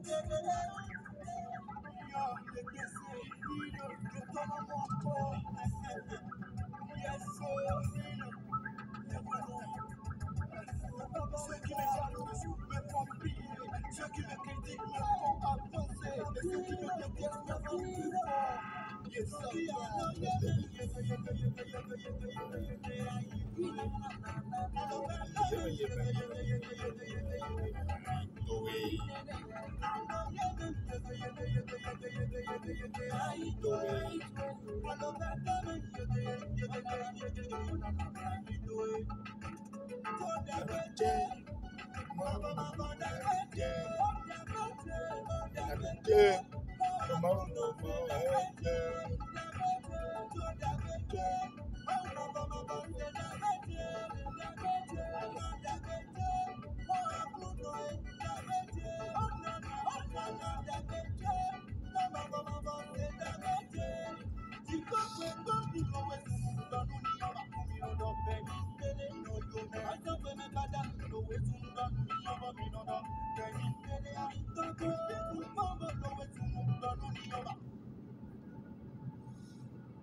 Ceux qui me jalousent me font plier, ceux qui me critiquent me font avancer, et ceux qui me détestent me font plus fort.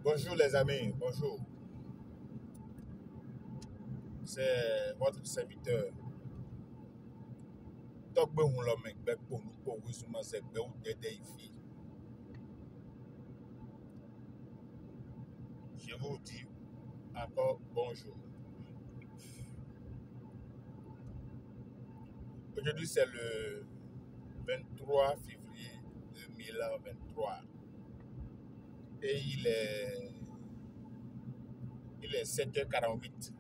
Bonjour les amis, bonjour. C'est votre serviteur. Je vous dis encore bonjour. Aujourd'hui c'est le 23 février 2023 et il est 7h48.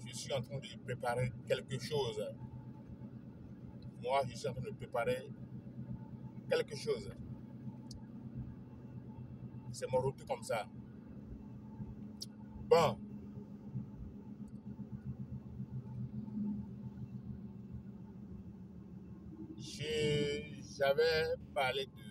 Je suis en train de préparer quelque chose. Moi, je suis en train de préparer quelque chose. C'est mon retour comme ça. Bon. J'avais parlé de...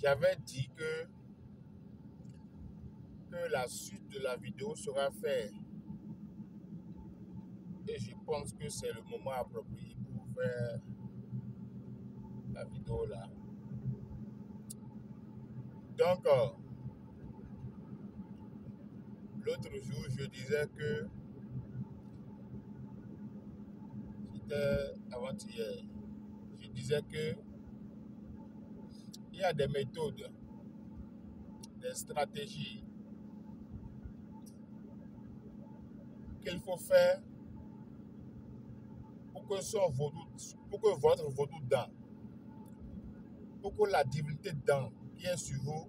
J'avais dit que la suite de la vidéo sera faite. Et je pense que c'est le moment approprié pour faire la vidéo là. Donc, l'autre jour, je disais que c'était avant-hier. Je disais que il y a des méthodes, des stratégies qu'il faut faire pour que votre vaudou dedans, pour que la divinité dedans qui est sur vous,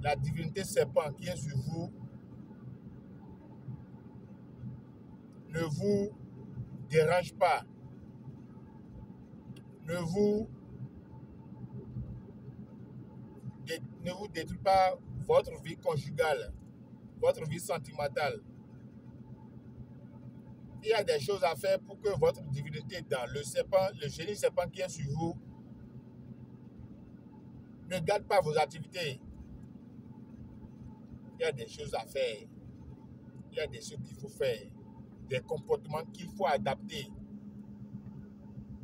la divinité serpent qui est sur vous, ne vous dérange pas, ne vous détruit pas votre vie conjugale, votre vie sentimentale. Il y a des choses à faire pour que votre divinité dans le serpent, le génie serpent qui est sur vous, ne gâte pas vos activités. Il y a des choses à faire. Il y a des choses qu'il faut faire. Des comportements qu'il faut adapter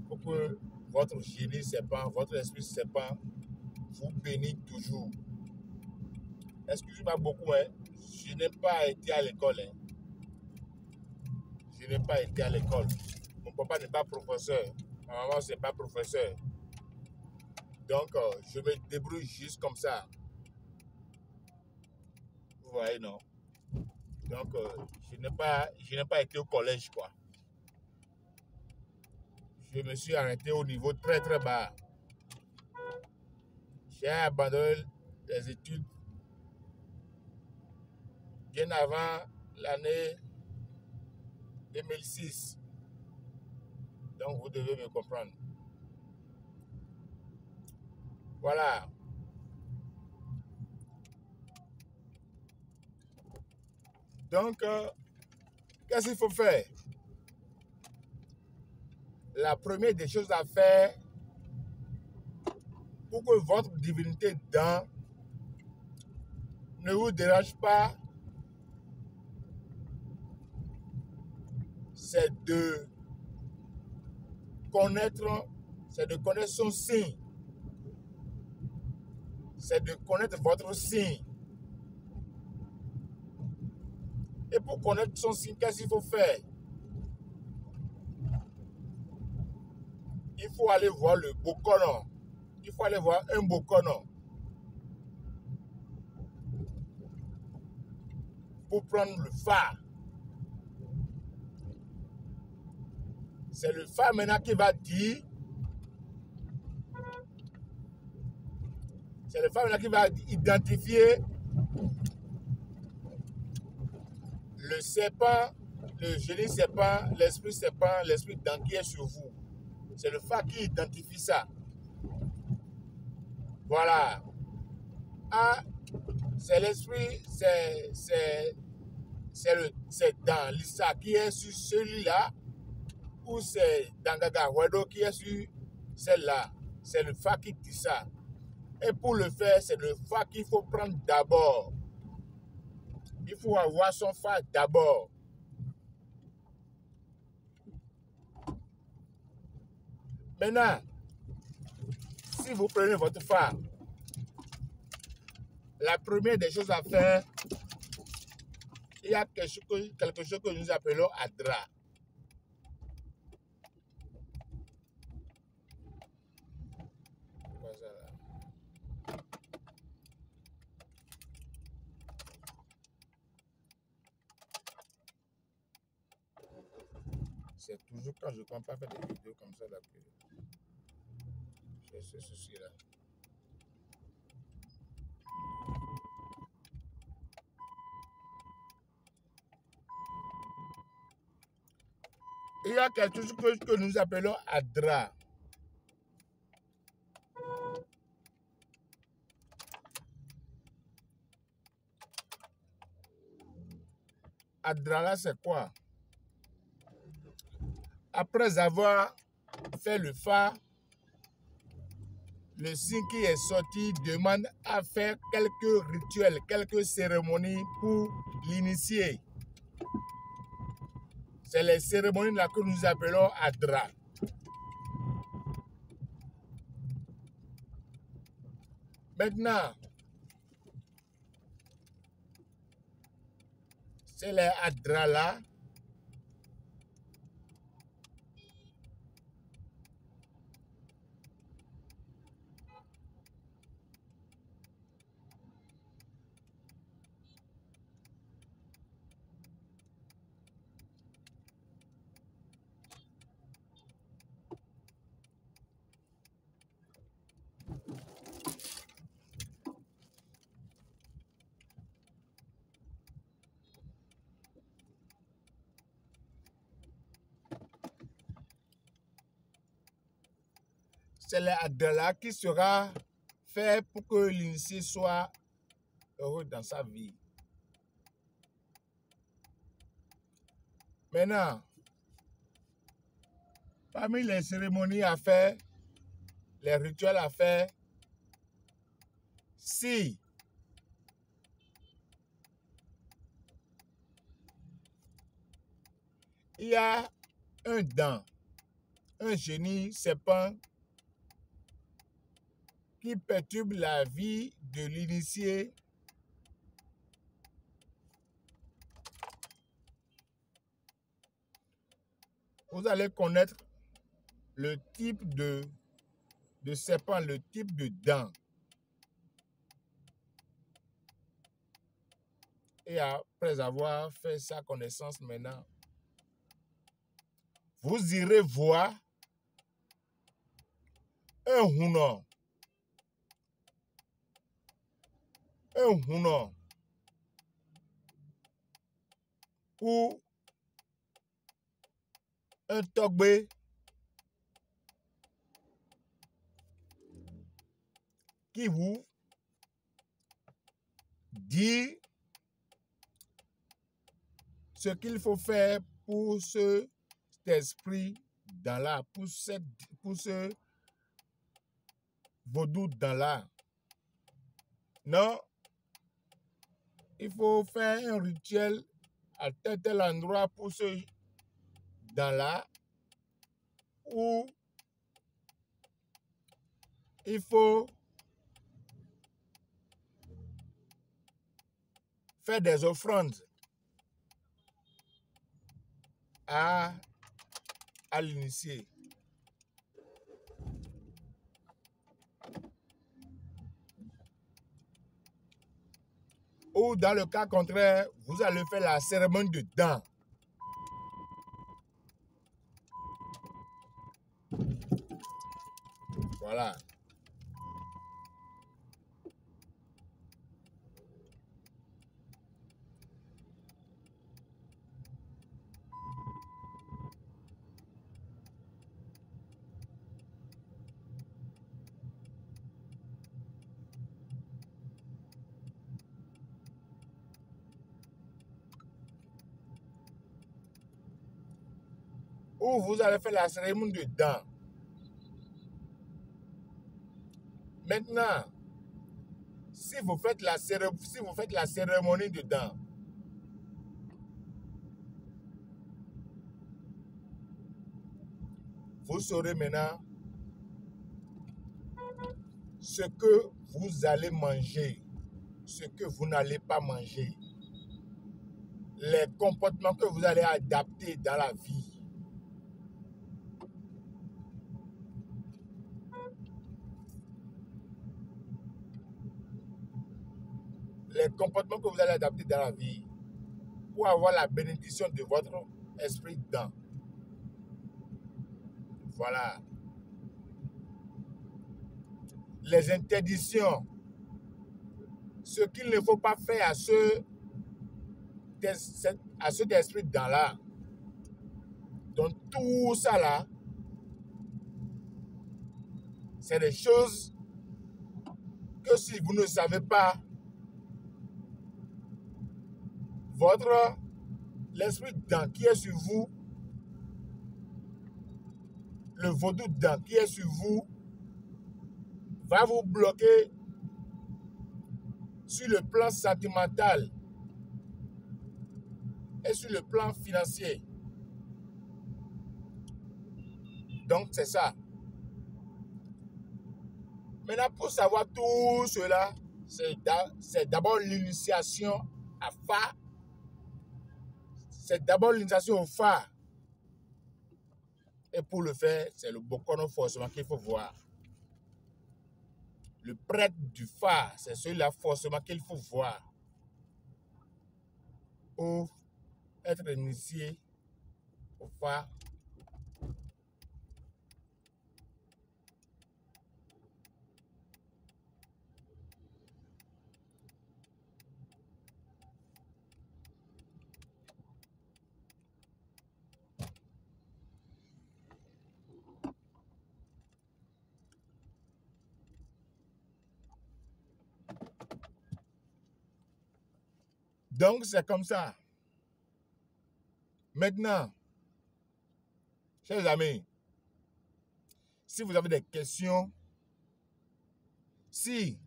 pour que votre génie serpent, votre esprit serpent vous bénisse toujours. Excusez-moi beaucoup, hein. Je n'ai pas été à l'école. Hein. Je n'ai pas été à l'école. Mon papa n'est pas professeur. Ma maman, c'est pas professeur. Donc, je me débrouille juste comme ça. Vous voyez, non? Donc, je n'ai pas été au collège, quoi. Je me suis arrêté au niveau très, très bas. J'ai abandonné des études bien avant l'année 2006. Donc, vous devez me comprendre. Voilà. Donc, qu'est-ce qu'il faut faire? La première des choses à faire pour que votre divinité dedans ne vous dérange pas, c'est de connaître son signe. C'est de connaître votre signe. Et pour connaître son signe, qu'est-ce qu'il faut faire? Il faut aller voir le Bokono. Il faut aller voir un Bokono pour prendre le phare. C'est le phare maintenant qui va dire. C'est le phare maintenant qui va identifier le serpent, le génie serpent, l'esprit dent qui est sur vous. C'est le phare qui identifie ça. Voilà. Ah, c'est l'esprit, c'est dans l'Issa qui est sur celui-là, ou c'est dans Gagawedo qui est sur celle-là. C'est le phare qui dit ça. Et pour le faire, c'est le phare qu'il faut prendre d'abord. Il faut avoir son phare d'abord. Maintenant, si vous prenez votre phare, la première des choses à faire, il y a quelque chose que nous appelons Adra. C'est toujours quand je ne compte pas faire des vidéos comme ça là que j'ai ce souci-là. Il y a quelque chose que nous appelons Adra. Adra là, c'est quoi? Après avoir fait le phare, le signe qui est sorti demande à faire quelques rituels, quelques cérémonies pour l'initier. C'est les cérémonies là que nous appelons Adra. Maintenant, c'est les Adra là. C'est l'Adala qui sera fait pour que l'initié soit heureux dans sa vie. Maintenant, parmi les cérémonies à faire, les rituels à faire, si il y a un dent, un génie serpent qui perturbe la vie de l'initié, vous allez connaître le type de serpent, le type de dent. Et après avoir fait sa connaissance maintenant, vous irez voir un hunon. un huno ou un togbe qui vous dit ce qu'il faut faire pour cet esprit dans l'art, pour ce vaudou dans l'art. Non, il faut faire un rituel à tel endroit pour ce dans l'art, où il faut faire des offrandes à l'initié. Ou dans le cas contraire, vous allez faire la cérémonie de dents. Voilà. Ou vous allez faire la cérémonie de dents. Maintenant, si vous faites la cérémonie de dents, vous saurez maintenant ce que vous allez manger, ce que vous n'allez pas manger, les comportements que vous allez adapter dans la vie. Les comportements que vous allez adapter dans la vie pour avoir la bénédiction de votre esprit dedans. Voilà. Les interdictions, ce qu'il ne faut pas faire à cet esprit dedans là. Donc tout ça là, c'est des choses que si vous ne savez pas, l'esprit dedans qui est sur vous, le vaudou dedans qui est sur vous, va vous bloquer sur le plan sentimental et sur le plan financier. Donc c'est ça. Maintenant, pour savoir tout cela, c'est d'abord l'initiation à Fa. C'est d'abord l'initiation au Fa. Et pour le faire, c'est le Bokono forcément qu'il faut voir. Le prêtre du Fa, c'est celui-là forcément qu'il faut voir pour être initié au Fa. Donc, c'est comme ça. Maintenant, chers amis, si vous avez des questions, si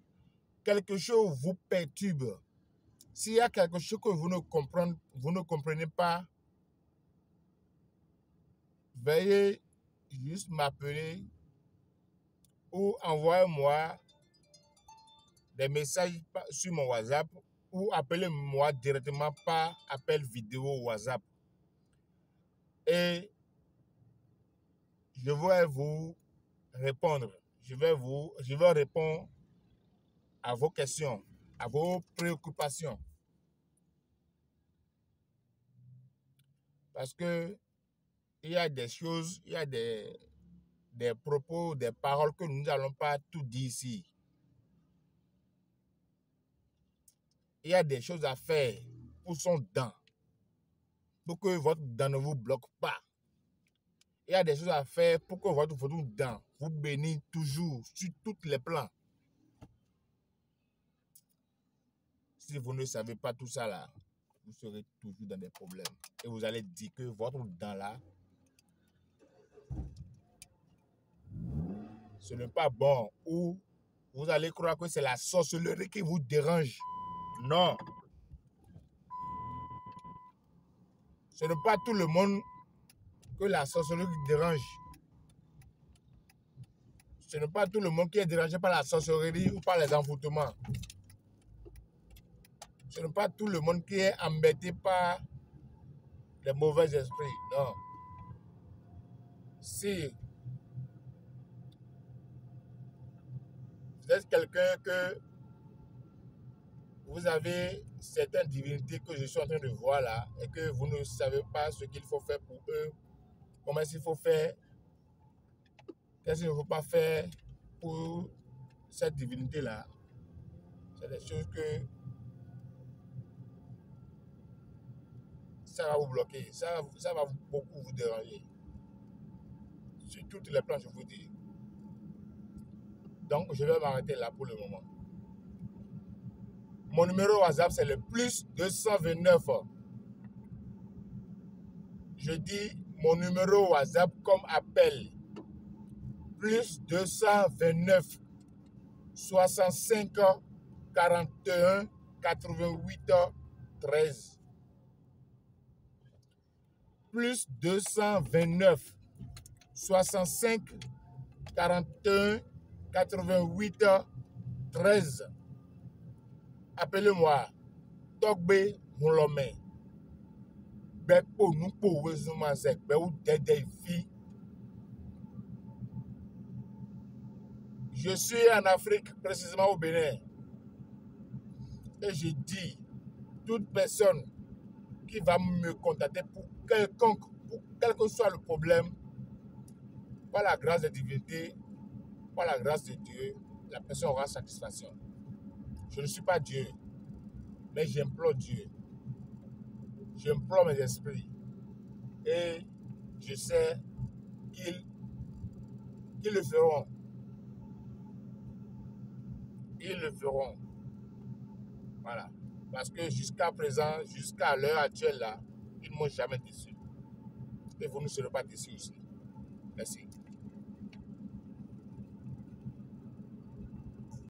quelque chose vous perturbe, s'il y a quelque chose que vous ne comprenez pas, veuillez juste m'appeler ou envoyez-moi des messages sur mon WhatsApp ou appelez-moi directement par appel vidéo WhatsApp. Et je vais vous répondre. Je vais répondre à vos questions, à vos préoccupations. Parce que il y a des choses, il y a des propos, des paroles que nous n'allons pas tout dire ici. il y a des choses à faire pour son dent, pour que votre dent ne vous bloque pas. Il y a des choses à faire pour que votre dent vous bénisse toujours sur tous les plans. Si vous ne savez pas tout ça là, vous serez toujours dans des problèmes. Et vous allez dire que votre dent là, ce n'est pas bon. Ou vous allez croire que c'est la sorcellerie qui vous dérange. Non. Ce n'est pas tout le monde que la sorcellerie dérange. Ce n'est pas tout le monde qui est dérangé par la sorcellerie ou par les envoûtements. Ce n'est pas tout le monde qui est embêté par les mauvais esprits. Non. Si vous êtes quelqu'un que vous avez certaines divinités que je suis en train de voir là et que vous ne savez pas ce qu'il faut faire pour eux, comment il faut faire, qu'est-ce qu'il ne faut pas faire pour cette divinité là, c'est des choses que ça va vous bloquer, ça va beaucoup vous déranger. Sur tous les plans, je vous dis. Donc, je vais m'arrêter là pour le moment. Mon numéro WhatsApp, c'est le plus 229. Je dis mon numéro WhatsApp comme appel. Plus 229 65 41 88 13. Plus 229 65 41 88 13. Appelez-moi Togbe Moulomé. Bekpo Nupo Wezumazek, Beou Dedefi. Je suis en Afrique, précisément au Bénin. Et je dis, toute personne qui va me contacter pour quelconque, pour quel que soit le problème, par la grâce de divinité, par la grâce de Dieu, la personne aura satisfaction. Je ne suis pas Dieu, mais j'implore Dieu. J'implore mes esprits. Et je sais qu'ils le feront. Ils le feront. Voilà. Parce que jusqu'à présent, jusqu'à l'heure actuelle, là, ils ne m'ont jamais déçu. Et vous ne serez pas déçus aussi. Merci.